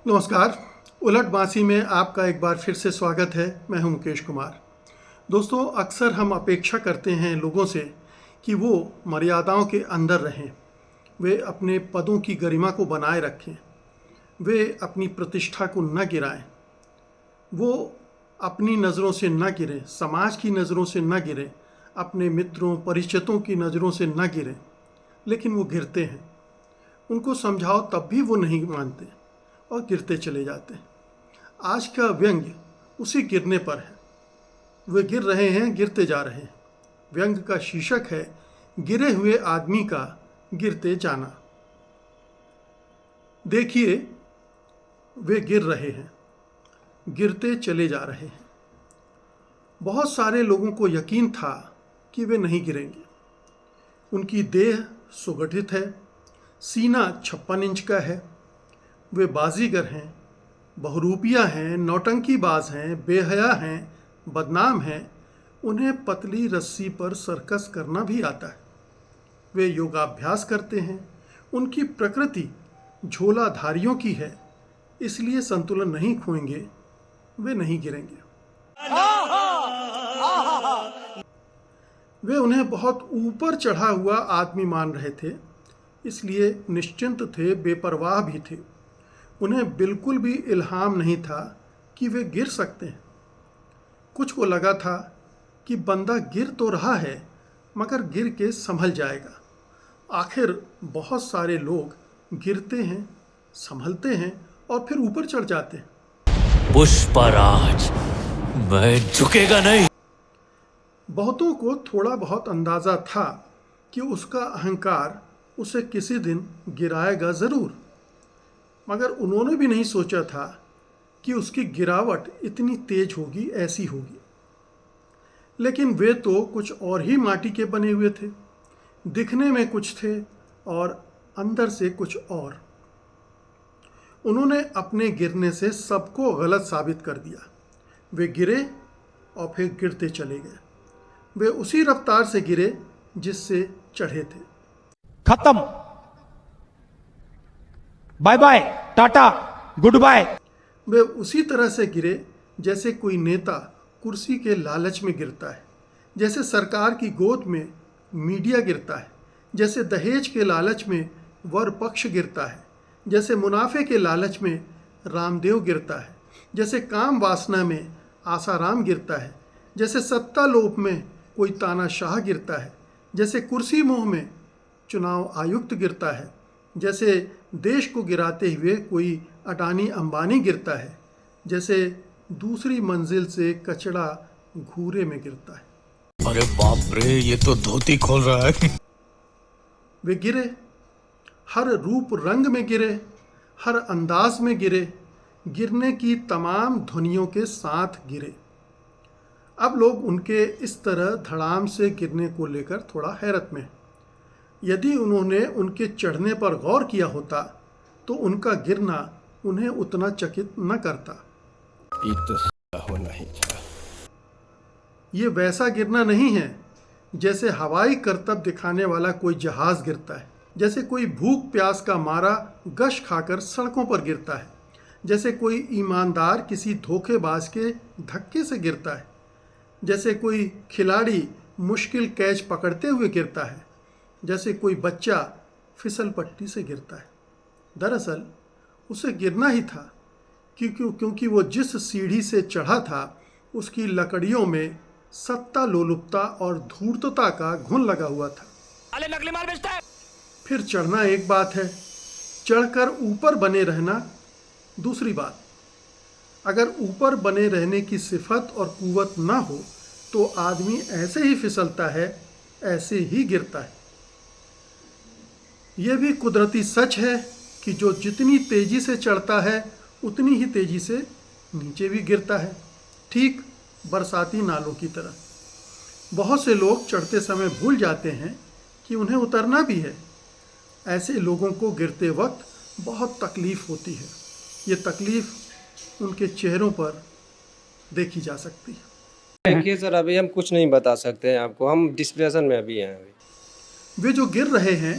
नमस्कार। उलट बांसी में आपका एक बार फिर से स्वागत है। मैं हूं मुकेश कुमार। दोस्तों, अक्सर हम अपेक्षा करते हैं लोगों से कि वो मर्यादाओं के अंदर रहें, वे अपने पदों की गरिमा को बनाए रखें, वे अपनी प्रतिष्ठा को न गिराएं, वो अपनी नज़रों से न गिरें, समाज की नज़रों से न गिरें, अपने मित्रों परिचितों की नज़रों से न गिरें। लेकिन वो गिरते हैं। उनको समझाओ तब भी वो नहीं मानते और गिरते चले जाते हैं। आज का व्यंग्य उसी गिरने पर है। वे गिर रहे हैं, गिरते जा रहे हैं। व्यंग्य का शीर्षक है गिरे हुए आदमी का गिरते जाना। देखिए, वे गिर रहे हैं, गिरते चले जा रहे हैं। बहुत सारे लोगों को यकीन था कि वे नहीं गिरेंगे। उनकी देह सुगठित है, सीना 56 इंच का है, वे बाजीगर हैं, बहुरूपिया हैं, नौटंकीबाज हैं, बेहया हैं, बदनाम हैं। उन्हें पतली रस्सी पर सर्कस करना भी आता है। वे योगाभ्यास करते हैं। उनकी प्रकृति झोलाधारियों की है, इसलिए संतुलन नहीं खोएंगे, वे नहीं गिरेंगे। वे उन्हें बहुत ऊपर चढ़ा हुआ आदमी मान रहे थे, इसलिए निश्चिंत थे, बेपरवाह भी थे। उन्हें बिल्कुल भी इल्हाम नहीं था कि वे गिर सकते हैं। कुछ को लगा था कि बंदा गिर तो रहा है, मगर गिर के संभल जाएगा। आखिर बहुत सारे लोग गिरते हैं, संभलते हैं और फिर ऊपर चढ़ जाते हैं। पुष्पराज, मैं झुकेगा नहीं। बहुतों को थोड़ा बहुत अंदाजा था कि उसका अहंकार उसे किसी दिन गिराएगा ज़रूर, मगर उन्होंने भी नहीं सोचा था कि उसकी गिरावट इतनी तेज होगी, ऐसी होगी। लेकिन वे तो कुछ और ही माटी के बने हुए थे। दिखने में कुछ थे और अंदर से कुछ और। उन्होंने अपने गिरने से सबको गलत साबित कर दिया। वे गिरे और फिर गिरते चले गए। वे उसी रफ्तार से गिरे जिससे चढ़े थे। खत्म, bye bye, tata, good bye. वे उसी तरह से गिरे जैसे कोई नेता कुर्सी के लालच में गिरता है, जैसे सरकार की गोद में मीडिया गिरता है, जैसे दहेज के लालच में वर पक्ष गिरता है, जैसे मुनाफे के लालच में रामदेव गिरता है, जैसे काम वासना में आसाराम गिरता है, जैसे सत्ता लोभ में कोई तानाशाह गिरता है, जैसे कुर्सी मोह में चुनाव आयुक्त गिरता है, जैसे देश को गिराते हुए कोई अडानी अंबानी गिरता है, जैसे दूसरी मंजिल से कचड़ा घूरे में गिरता है। अरे बाप रे, ये तो धोती खोल रहा है। वे गिरे, हर रूप रंग में गिरे, हर अंदाज में गिरे, गिरने की तमाम ध्वनियों के साथ गिरे। अब लोग उनके इस तरह धड़ाम से गिरने को लेकर थोड़ा हैरत में हैं। यदि उन्होंने उनके चढ़ने पर गौर किया होता तो उनका गिरना उन्हें उतना चकित न करता। ये वैसा गिरना नहीं है जैसे हवाई करतब दिखाने वाला कोई जहाज गिरता है, जैसे कोई भूख प्यास का मारा गश खाकर सड़कों पर गिरता है, जैसे कोई ईमानदार किसी धोखेबाज के धक्के से गिरता है, जैसे कोई खिलाड़ी मुश्किल कैच पकड़ते हुए गिरता है, जैसे कोई बच्चा फिसल पट्टी से गिरता है। दरअसल उसे गिरना ही था क्योंकि वो जिस सीढ़ी से चढ़ा था उसकी लकड़ियों में सत्ता लोलुपता और धूर्तता का घुन लगा हुआ था। अरे नकली माल बेचता है। फिर चढ़ना एक बात है, चढ़कर ऊपर बने रहना दूसरी बात। अगर ऊपर बने रहने की सिफत और कुव्वत ना हो तो आदमी ऐसे ही फिसलता है, ऐसे ही गिरता है। यह भी कुदरती सच है कि जो जितनी तेजी से चढ़ता है उतनी ही तेजी से नीचे भी गिरता है, ठीक बरसाती नालों की तरह। बहुत से लोग चढ़ते समय भूल जाते हैं कि उन्हें उतरना भी है। ऐसे लोगों को गिरते वक्त बहुत तकलीफ होती है। ये तकलीफ उनके चेहरों पर देखी जा सकती है। देखिए सर, अभी हम कुछ नहीं बता सकते हैं आपको, हम डिस्प्रेशन में अभी हैं। अभी वे जो गिर रहे हैं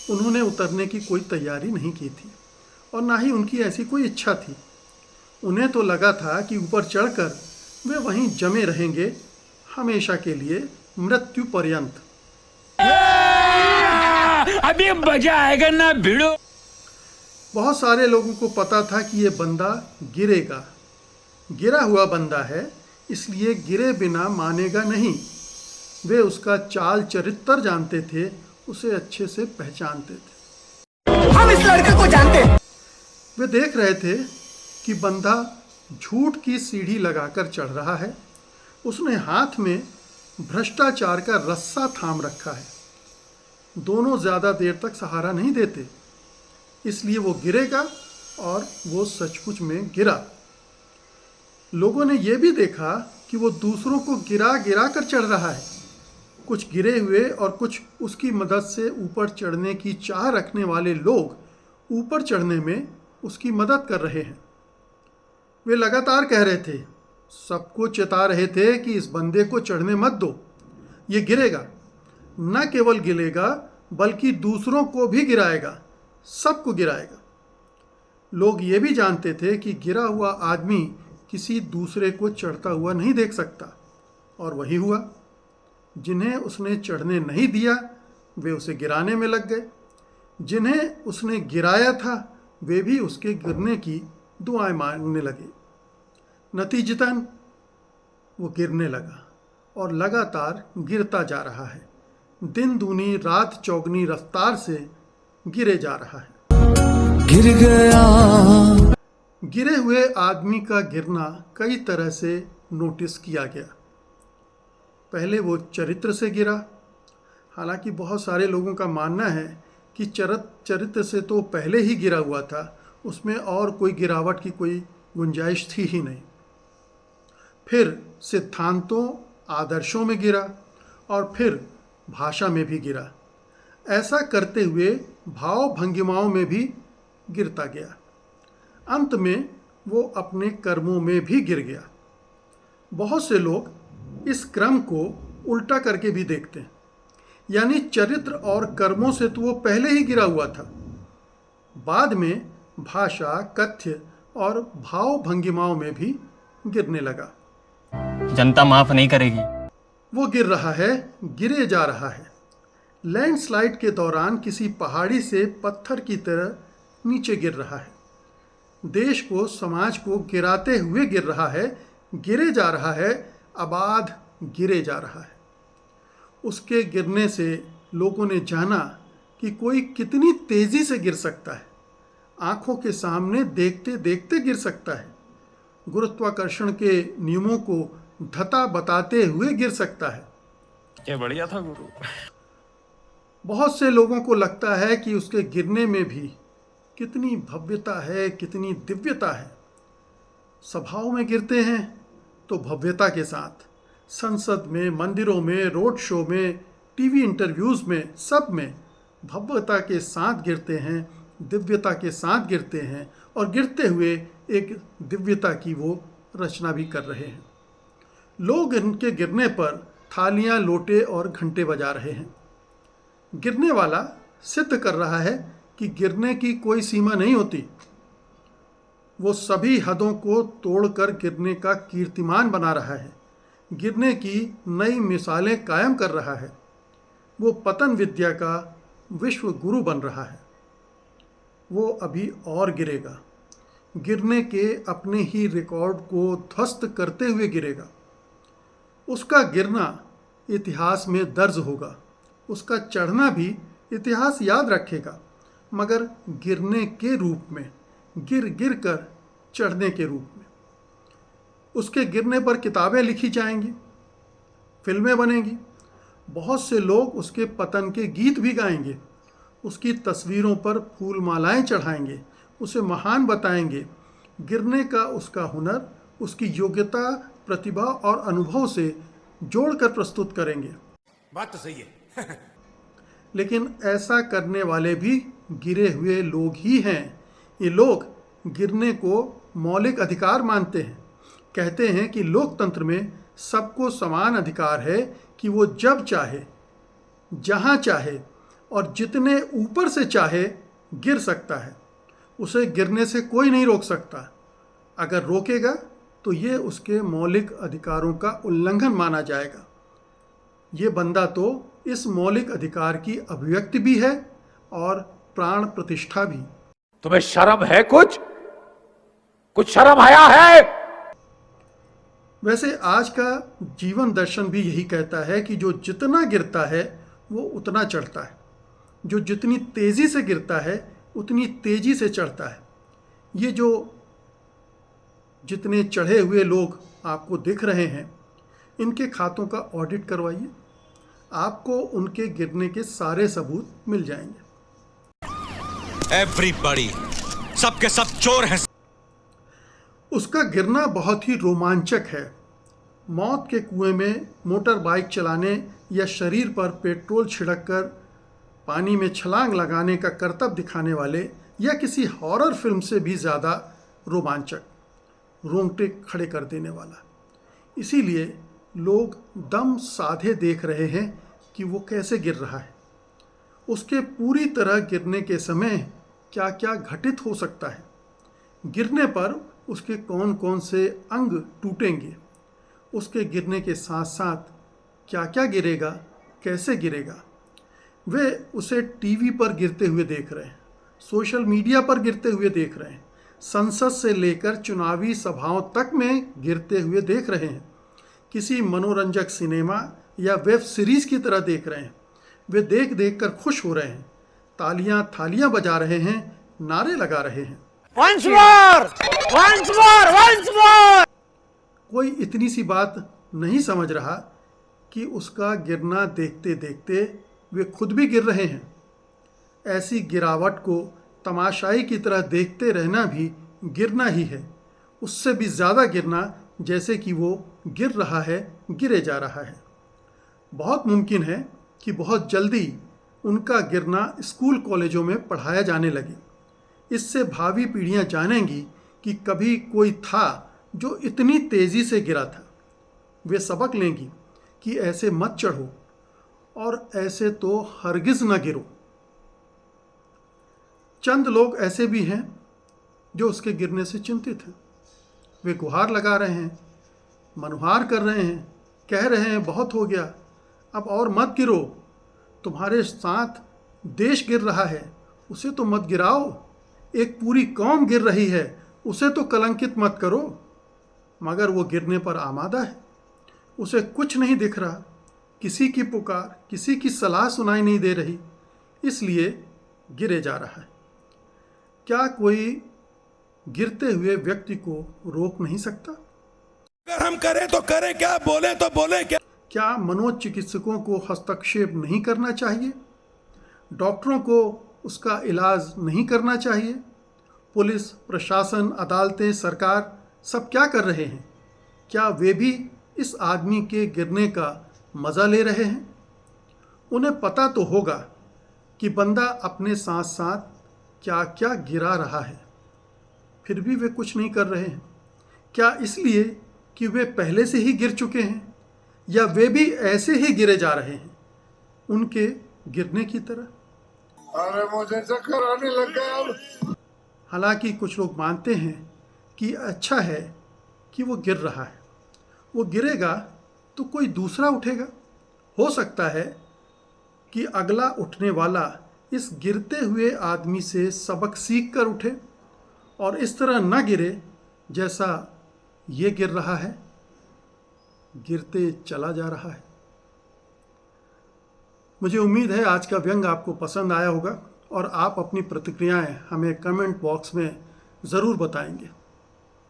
उन्होंने उतरने की कोई तैयारी नहीं की थी और ना ही उनकी ऐसी कोई इच्छा थी। उन्हें तो लगा था कि ऊपर चढ़कर वे वहीं जमे रहेंगे हमेशा के लिए, मृत्यु पर्यंत। अभी मजा आएगा ना भिड़ो। बहुत सारे लोगों को पता था कि ये बंदा गिरेगा, गिरा हुआ बंदा है, इसलिए गिरे बिना मानेगा नहीं। वे उसका चाल चरित्र जानते थे, उसे अच्छे से पहचानते थे। हम इस लड़के को जानते हैं। वे देख रहे थे कि बंदा झूठ की सीढ़ी लगाकर चढ़ रहा है। उसने हाथ में भ्रष्टाचार का रस्सा थाम रखा है। दोनों ज़्यादा देर तक सहारा नहीं देते, इसलिए वो गिरेगा, और वो सचमुच में गिरा। लोगों ने यह भी देखा कि वो दूसरों को गिरा गिरा कर चढ़ रहा है। कुछ गिरे हुए और कुछ उसकी मदद से ऊपर चढ़ने की चाह रखने वाले लोग ऊपर चढ़ने में उसकी मदद कर रहे हैं। वे लगातार कह रहे थे, सबको चेता रहे थे कि इस बंदे को चढ़ने मत दो, ये गिरेगा। न केवल गिरेगा बल्कि दूसरों को भी गिराएगा, सबको गिराएगा। लोग ये भी जानते थे कि गिरा हुआ आदमी किसी दूसरे को चढ़ता हुआ नहीं देख सकता, और वही हुआ। जिन्हें उसने चढ़ने नहीं दिया वे उसे गिराने में लग गए। जिन्हें उसने गिराया था वे भी उसके गिरने की दुआएं मांगने लगे। नतीजतन वो गिरने लगा और लगातार गिरता जा रहा है। दिन दूनी रात चौगनी रफ्तार से गिरे जा रहा है। गिर गया। गिरे हुए आदमी का गिरना कई तरह से नोटिस किया गया। पहले वो चरित्र से गिरा। हालांकि बहुत सारे लोगों का मानना है कि चरित्र से तो पहले ही गिरा हुआ था, उसमें और कोई गिरावट की कोई गुंजाइश थी ही नहीं। फिर सिद्धांतों आदर्शों में गिरा और फिर भाषा में भी गिरा। ऐसा करते हुए भाव भंगिमाओं में भी गिरता गया। अंत में वो अपने कर्मों में भी गिर गया। बहुत से लोग इस क्रम को उल्टा करके भी देखते हैं, यानी चरित्र और कर्मों से तो वो पहले ही गिरा हुआ था, बाद में भाषा, कथ्य और भाव भंगिमाओं में भी गिरने लगा। जनता माफ नहीं करेगी। वो गिर रहा है, गिरे जा रहा है। लैंडस्लाइड के दौरान किसी पहाड़ी से पत्थर की तरह नीचे गिर रहा है। देश को, समाज को गिराते हुए गिर रहा है, गिरे जा रहा है, आबाद गिरे जा रहा है। उसके गिरने से लोगों ने जाना कि कोई कितनी तेज़ी से गिर सकता है, आंखों के सामने देखते देखते गिर सकता है, गुरुत्वाकर्षण के नियमों को धता बताते हुए गिर सकता है। क्या बढ़िया था गुरु। बहुत से लोगों को लगता है कि उसके गिरने में भी कितनी भव्यता है, कितनी दिव्यता है। सभाओं में गिरते हैं तो भव्यता के साथ, संसद में, मंदिरों में, रोड शो में, टीवी इंटरव्यूज़ में, सब में भव्यता के साथ गिरते हैं, दिव्यता के साथ गिरते हैं, और गिरते हुए एक दिव्यता की वो रचना भी कर रहे हैं। लोग इनके गिरने पर थालियां, लोटे और घंटे बजा रहे हैं। गिरने वाला सिद्ध कर रहा है कि गिरने की कोई सीमा नहीं होती। वो सभी हदों को तोड़कर गिरने का कीर्तिमान बना रहा है, गिरने की नई मिसालें कायम कर रहा है। वो पतन विद्या का विश्व गुरु बन रहा है। वो अभी और गिरेगा, गिरने के अपने ही रिकॉर्ड को ध्वस्त करते हुए गिरेगा। उसका गिरना इतिहास में दर्ज होगा, उसका चढ़ना भी इतिहास याद रखेगा, मगर गिरने के रूप में, गिर गिर कर चढ़ने के रूप में। उसके गिरने पर किताबें लिखी जाएंगी, फिल्में बनेंगी, बहुत से लोग उसके पतन के गीत भी गाएंगे, उसकी तस्वीरों पर फूल मालाएं चढ़ाएंगे, उसे महान बताएंगे। गिरने का उसका हुनर, उसकी योग्यता, प्रतिभा और अनुभव से जोड़कर प्रस्तुत करेंगे। बात तो सही है। लेकिन ऐसा करने वाले भी गिरे हुए लोग ही हैं। ये लोग गिरने को मौलिक अधिकार मानते हैं, कहते हैं कि लोकतंत्र में सबको समान अधिकार है कि वो जब चाहे, जहाँ चाहे और जितने ऊपर से चाहे गिर सकता है। उसे गिरने से कोई नहीं रोक सकता। अगर रोकेगा तो ये उसके मौलिक अधिकारों का उल्लंघन माना जाएगा। ये बंदा तो इस मौलिक अधिकार की अभिव्यक्ति भी है और प्राण प्रतिष्ठा भी। तुम्हें शर्म है? कुछ शर्म आया है? वैसे आज का जीवन दर्शन भी यही कहता है कि जो जितना गिरता है वो उतना चढ़ता है, जो जितनी तेजी से गिरता है उतनी तेजी से चढ़ता है। ये जो जितने चढ़े हुए लोग आपको दिख रहे हैं, इनके खातों का ऑडिट करवाइए, आपको उनके गिरने के सारे सबूत मिल जाएंगे। एवरीबॉडी, सबके सब चोर हैं। उसका गिरना बहुत ही रोमांचक है। मौत के कुएं में मोटर बाइक चलाने या शरीर पर पेट्रोल छिड़ककर पानी में छलांग लगाने का करतब दिखाने वाले या किसी हॉरर फिल्म से भी ज़्यादा रोमांचक, रोंगटे खड़े कर देने वाला। इसीलिए लोग दम साधे देख रहे हैं कि वो कैसे गिर रहा है, उसके पूरी तरह गिरने के समय क्या क्या घटित हो सकता है, गिरने पर उसके कौन कौन से अंग टूटेंगे, उसके गिरने के साथ साथ क्या क्या गिरेगा, कैसे गिरेगा। वे उसे टीवी पर गिरते हुए देख रहे हैं, सोशल मीडिया पर गिरते हुए देख रहे हैं, संसद से लेकर चुनावी सभाओं तक में गिरते हुए देख रहे हैं, किसी मनोरंजक सिनेमा या वेब सीरीज़ की तरह देख रहे हैं। वे देख देख कर खुश हो रहे हैं, तालियां थालियां बजा रहे हैं, नारे लगा रहे हैं। Once more! कोई इतनी सी बात नहीं समझ रहा कि उसका गिरना देखते देखते वे खुद भी गिर रहे हैं। ऐसी गिरावट को तमाशाई की तरह देखते रहना भी गिरना ही है, उससे भी ज़्यादा गिरना, जैसे कि वो गिर रहा है, गिरे जा रहा है। बहुत मुमकिन है कि बहुत जल्दी उनका गिरना स्कूल कॉलेजों में पढ़ाया जाने लगे। इससे भावी पीढ़ियां जानेंगी कि कभी कोई था जो इतनी तेज़ी से गिरा था। वे सबक लेंगी कि ऐसे मत चढ़ो और ऐसे तो हरगिज़ न गिरो। चंद लोग ऐसे भी हैं जो उसके गिरने से चिंतित हैं। वे गुहार लगा रहे हैं, मनुहार कर रहे हैं, कह रहे हैं बहुत हो गया, अब और मत गिरो, तुम्हारे साथ देश गिर रहा है, उसे तो मत गिराओ, एक पूरी कौम गिर रही है, उसे तो कलंकित मत करो। मगर वो गिरने पर आमादा है, उसे कुछ नहीं दिख रहा, किसी की पुकार, किसी की सलाह सुनाई नहीं दे रही, इसलिए गिरे जा रहा है। क्या कोई गिरते हुए व्यक्ति को रोक नहीं सकता? अगर हम करें तो करें क्या, बोले तो बोले क्या? क्या मनोचिकित्सकों को हस्तक्षेप नहीं करना चाहिए? डॉक्टरों को उसका इलाज नहीं करना चाहिए? पुलिस, प्रशासन, अदालतें, सरकार सब क्या कर रहे हैं? क्या वे भी इस आदमी के गिरने का मज़ा ले रहे हैं? उन्हें पता तो होगा कि बंदा अपने साथ साथ क्या क्या गिरा रहा है, फिर भी वे कुछ नहीं कर रहे हैं। क्या इसलिए कि वे पहले से ही गिर चुके हैं, या वे भी ऐसे ही गिरे जा रहे हैं उनके गिरने की तरह? अरे मुझे चक्कर आने लग गया अब। हालांकि कुछ लोग मानते हैं कि अच्छा है कि वो गिर रहा है, वो गिरेगा तो कोई दूसरा उठेगा। हो सकता है कि अगला उठने वाला इस गिरते हुए आदमी से सबक सीख कर उठे और इस तरह न गिरे जैसा ये गिर रहा है, गिरते चला जा रहा है। मुझे उम्मीद है आज का व्यंग आपको पसंद आया होगा और आप अपनी प्रतिक्रियाएं हमें कमेंट बॉक्स में ज़रूर बताएंगे।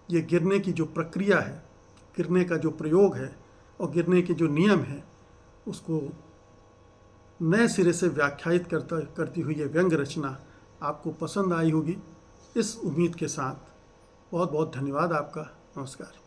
ये गिरने की जो प्रक्रिया है, गिरने का जो प्रयोग है और गिरने के जो नियम हैं, उसको नए सिरे से व्याख्यायित करती हुई ये व्यंग रचना आपको पसंद आई होगी। इस उम्मीद के साथ बहुत बहुत धन्यवाद आपका। नमस्कार।